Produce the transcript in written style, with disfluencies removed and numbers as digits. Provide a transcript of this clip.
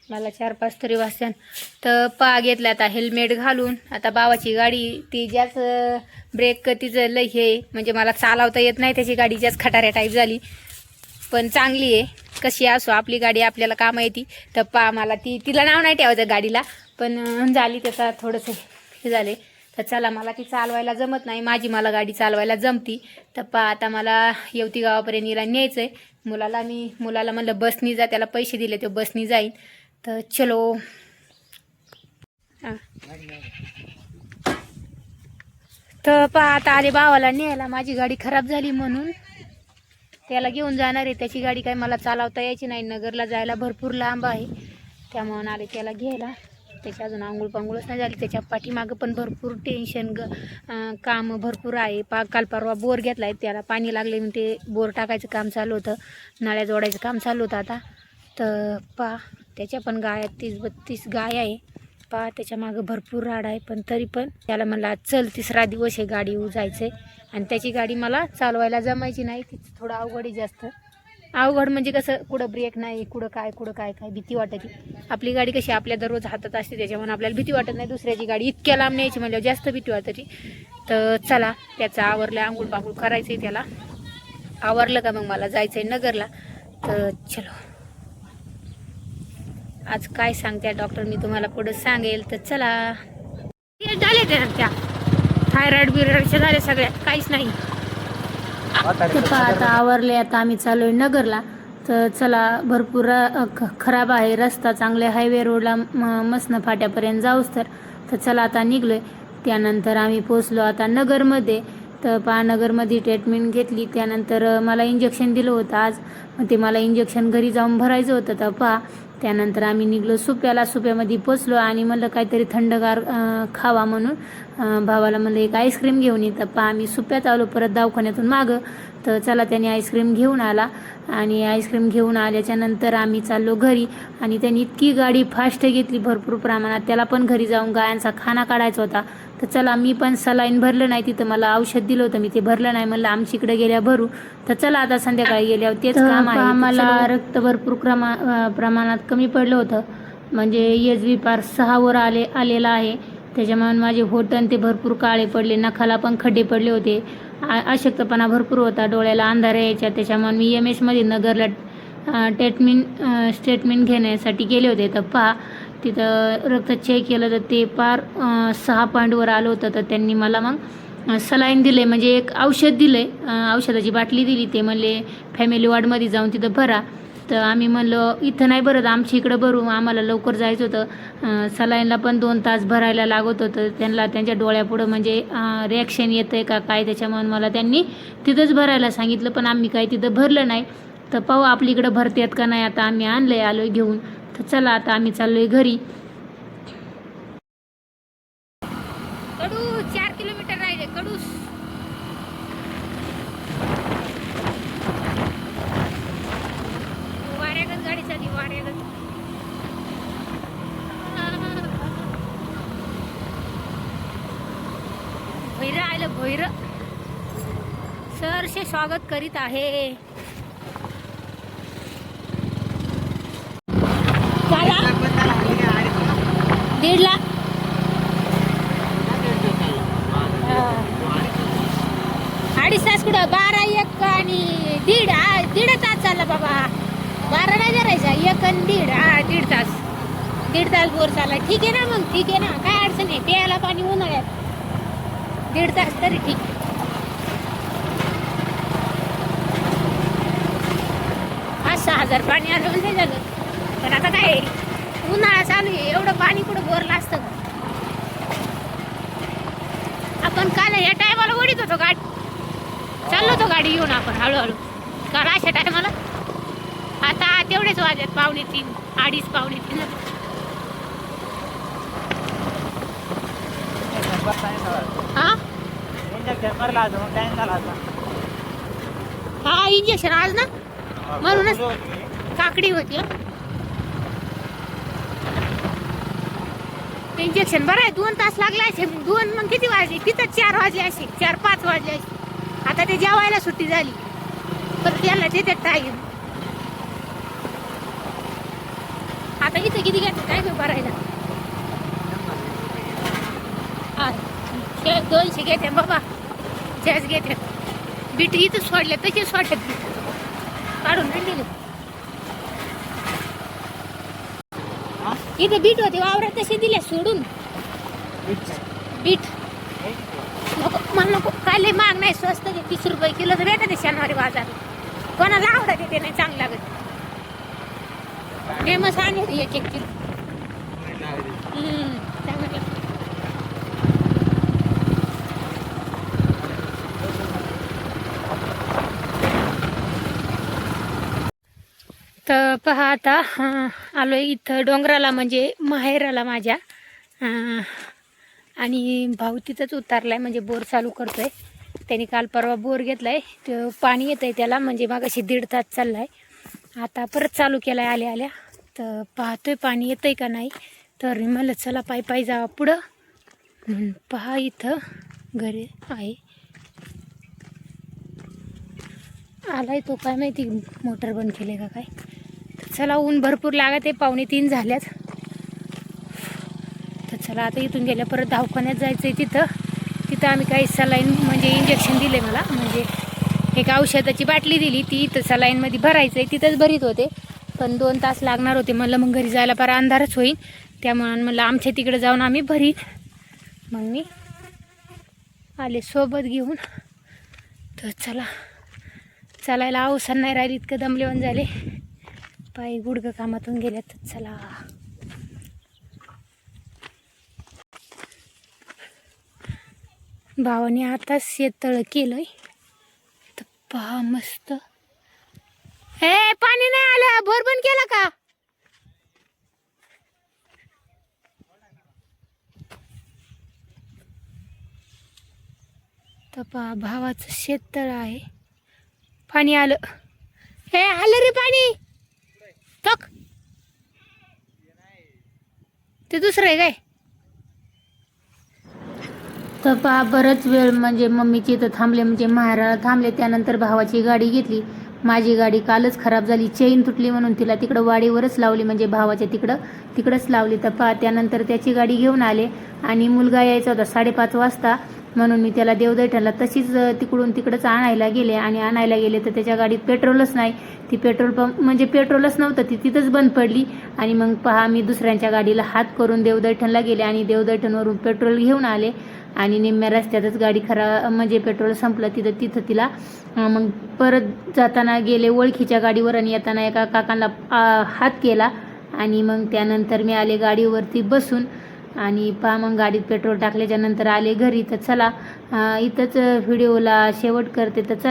मला 4-5 तरी वाजतात. तर पा घेतला आता हेल्मेट घालून. आता बाबाची गाडी ती ज्याच ब्रेक तिचं लय हे म्हणजे मला चालवता येत नाही, त्याची गाडी ज्याच खटाऱ्या टाईप झाली, पण चांगली आहे. कशी असो आपली गाडी आपल्याला काम येते. तर पा मला तिला नाव नाही ठेवायचं गाडीला, पण झाली त्याचा थोडंसं हे झाले. तर चला मला ती चालवायला जमत नाही, मला गाडी चालवायला जमती. तर पा आता मला येवती गावापर्यंत हिला न्यायचं आहे. मुलाला म्हणलं बसनी जा, त्याला पैसे दिले तो बसनी जाईल. तर चलो. तर पा आता आले भावाला न्यायला. माझी गाडी खराब झाली म्हणून त्याला घेऊन जाणार आहे. त्याची गाडी काय मला चालवता यायची नाही, नगरला जायला भरपूर लांब आहे, त्यामुळे आले त्याला घ्यायला. त्याची अजून आंघोळ पांघोळच नाही झाली. त्याच्या पाठीमागं पण भरपूर टेन्शन काम भरपूर आहे. काल परवा बोर घेतला आहे, त्याला पाणी लागले म्हणून ते बोर टाकायचं काम चालू होतं, नळ्या जोडायचं काम चालू होतं आता. तर पा त्याच्या पण गाय 30-32 गाय आहे. पा त्याच्या मागं भरपूर राड आहे, पण तरी पण त्याला मला चल 3रा दिवस आहे गाडी जायचं आहे. आणि त्याची गाडी मला चालवायला जमायची नाही, तिचं थोडं अवघड आहे. जास्त अवघड म्हणजे कसं, कुठं ब्रेक नाही, कुठं काय भीती वाटते. आपली गाडी कशी आपल्या दररोज हातात असते, त्याच्यामुळे आपल्याला भीती वाटत नाही. दुसऱ्याची गाडी इतक्या लांब न्यायची म्हणजे जास्त भीती वाटते. तर चला त्याचं आवरलं, आंघोळ पांघोळ करायचं आहे त्याला. आवरलं का मग मला जायचं आहे नगरला. तर चलो आज काय सांगते डॉक्टर मी तुम्हाला पुढे सांगेल. तर चला. झाले त्या थायरॉइड बिरॉइडचे झाले सगळ्या, काहीच नाही. आता आवरले. आता आम्ही चाललोय नगरला. तर चला भरपूर खराब आहे रस्ता, चांगले हायवे रोडला मसनं फाट्यापर्यंत जाऊस तर चला आता निघलोय. त्यानंतर आम्ही पोचलो आता नगरमध्ये. तर नगरमध्ये ट्रीटमेंट घेतली. त्यानंतर मला इंजेक्शन दिलं होतं आज, मग ते मला इंजेक्शन घरी जाऊन भरायचं होतं. तर त्यानंतर आम्ही निघलो सुप्यामध्ये पोचलो आणि म्हणलं काहीतरी थंडगार खावा म्हणून भावाला म्हणलं एक आईस्क्रीम घेऊन ये. तर आम्ही सुप्यात आलो परत दवाखान्यातून मागं. तर चला त्याने आईस्क्रीम घेऊन आला आणि आईस्क्रीम घेऊन आल्याच्या नंतर आम्ही चाललो घरी. आणि त्यांनी इतकी गाडी फास्ट घेतली भरपूर प्रमाणात, त्याला पण घरी जाऊन गायांचा खाना काढायचा होता. तर चला मी पण सलाईन भरलं नाही, तिथं मला औषध दिलं होतं मी ते भरलं नाही, म्हणलं आमच्या इकडे गेल्या भरू. तर चला आता संध्याकाळी गेल्यावर तेच काम आहे. आम्हाला रक्त भरपूर प्रमाणात कमी पडलं होतं, म्हणजे एसबी पार 6 आलेला आहे. त्याच्यामुळे माझे होठण ते भरपूर काळे पडले, नखाला पण खड्डे पडले होते, अशक्तपणा भरपूर होता, डोळ्याला अंधार यायच्या. त्याच्यामुळे मी MS मध्ये नगरला स्टेटमेंट घेण्यासाठी गेले होते. तर तिथं रक्त चेक केलं तर ते पार 6 पॉईंटवर आलं होतं. तर त्यांनी मला मग सलाईन दिले, म्हणजे एक औषध दिले, औषधाची बाटली दिली. ते म्हणले फॅमिली वॉर्डमध्ये जाऊन तिथं भरा. तर आम्ही म्हणलं इथं नाही भरत, आमच्या इकडं भरू, आम्हाला लवकर जायचं होतं. सलाईनला पण 2 तास भरायला लागत होतं. त्यांना त्यांच्या डोळ्यापुढं म्हणजे रिॲक्शन येतं आहे का काय, त्याच्यामुळे मला त्यांनी तिथंच भरायला सांगितलं, पण आम्ही काही तिथं भरलं नाही. तर पाहू आपली इकडं भरतात का नाही. आता आम्ही आलोय घेऊन. तर चला आता आम्ही चाललोय घरी. 4 किलोमीटर राहिले कडूस. वाऱ्यागत गाडी चालली, वाऱ्यागत. भैर आलं, भैर सरसे स्वागत करीत आहे. चला 1.5 लाख 2.5 तास कुठं, 12 1 आणि 1.5 तास चालला बाबा. 12 नाही करायचा, 1 आणि 1.5 तास. 1.5 तास बोर चालला. ठीक आहे ना, मग ठीक आहे ना, काय अडचण आहे. प्यायला पाणी उन्हाळ्यात 1.5 तास तरी ठीक. 5-6 हजार पाणी आलं म्हणजे झालं. पण आता काय उन्हाळा चालू आहे, एवढं पाणी कुठं बोरला असतं. आपण काल या टायमाला ओढीत होतो गाडी, चाललो होतो गाडी घेऊन आपण हळूहळू. काल अशा टायमाला आता तेवढेच वाजत 2:45 2:30 2:45. हा इंजेक्शन आज ना, म्हणूनच काकडी होती. इंजेक्शन बरं आहे. 2 तास लागले असे. 2 मग किती वाजले तिथं? 4 वाजले असे, 4-5 वाजले असे. आता ते जेवायला सुट्टी झाली, पण त्याला देतात टाईम. आता इथं किती घेते काय मी भरायला? 200 घेते बाबा, जास्त घेते. बीट इथं सोडले तसे सोडतात, बीट काढून नाही दिले. इथे बीट होते वावरात तसे दिले सोडून. बीट नको मला, नको काय लय महाग नाही, स्वस्त घे. 30 रुपये किलो तर भेटते शनिवारी बाजारात. कोणाला आवडत ते नाही चांगलं लागत. फेमस आणि 1-1 किलो चांगलं. तर पहा आता आलो आहे इथं डोंगराला, म्हणजे माहेराला माझ्या. आणि भाऊ तिथंच उतारला आहे, म्हणजे बोर चालू करतो आहे. त्यांनी काल परवा बोर घेतला आहे, तर पाणी येतं आहे त्याला, म्हणजे मागाशी 1.5 तास चालला आहे. आता परत चालू केला आहे आल्या आल्या. तर पाहतोय पाणी येतं आहे का नाही. तर मला चला पायी पायी जावा पुढं. पहा इथं घरी आहे. आलाय तो, काय माहिती मोटर बंद केले का काय. चला ऊन भरपूर लागत आहे, 2:45 झाल्यात. तर चला आता इथून गेल्या परत दवाखान्यात जायचं आहे. तिथं आम्ही काही सलाईन म्हणजे इंजेक्शन दिले मला, म्हणजे एक औषधाची बाटली दिली, ती इथं सलाईनमध्ये भरायचं आहे. तिथंच भरीत होते, पण 2 तास लागणार होते. म्हणलं मग घरी जायला फार अंधारच होईल, त्यामुळे म्हणलं आमच्या तिकडे जाऊन आम्ही भरीत. मग मी आले सोबत घेऊन. तर चला, चालायला अवसर नाही राहिली, इतकं दमलेवन झाले, पाय गुडघं कामातून गेल्यात. चला भावाने आता शेततळ केलंय. तर पहा मस्त. हे पाणी नाही आलं, बोर बंद केला का? तर पहा भावाचं शेततळ आहे, पाणी आलं. हे आलं रे पाणी. टक ते दुसरं आहे काय. तर पहा बरंच वेळ म्हणजे मम्मीची इथं थांबले, म्हणजे माहेराला थांबले. त्यानंतर भावाची गाडी घेतली. माझी गाडी कालच खराब झाली, चेन तुटली म्हणून तिला तिकडं वाडीवरच लावली, म्हणजे भावाच्या तिकडंच लावली. तर पहा त्यानंतर त्याची गाडी घेऊन आले, आणि मुलगा यायचा होता 5:30 वाजता, म्हणून मी त्याला देवदैठणला तशीच तिकडून तिकडंच आणायला गेले. आणि आणायला गेले तर त्याच्या गाडीत पेट्रोलच नाही. ती पेट्रोल पंप म्हणजे पेट्रोलच नव्हतं, ती तिथंच बंद पडली. आणि मग पहा मी दुसऱ्यांच्या गाडीला हात करून देवदैठणला गेले, आणि देवदैठणवरून पेट्रोल घेऊन आले. आणि निम्म्या रस्त्यातच गाडी म्हणजे पेट्रोल संपलं. तिथं तिला मग परत जाताना गेले ओळखीच्या गाडीवर, आणि येताना एका काकांना हात केला. आणि मग त्यानंतर मी आले गाडीवरती बसून. आणि पहा मग गाडीत पेट्रोल टाकल्याच्या नंतर आले घरी. तर चला इथंच व्हिडिओला शेवट करते. तर चला.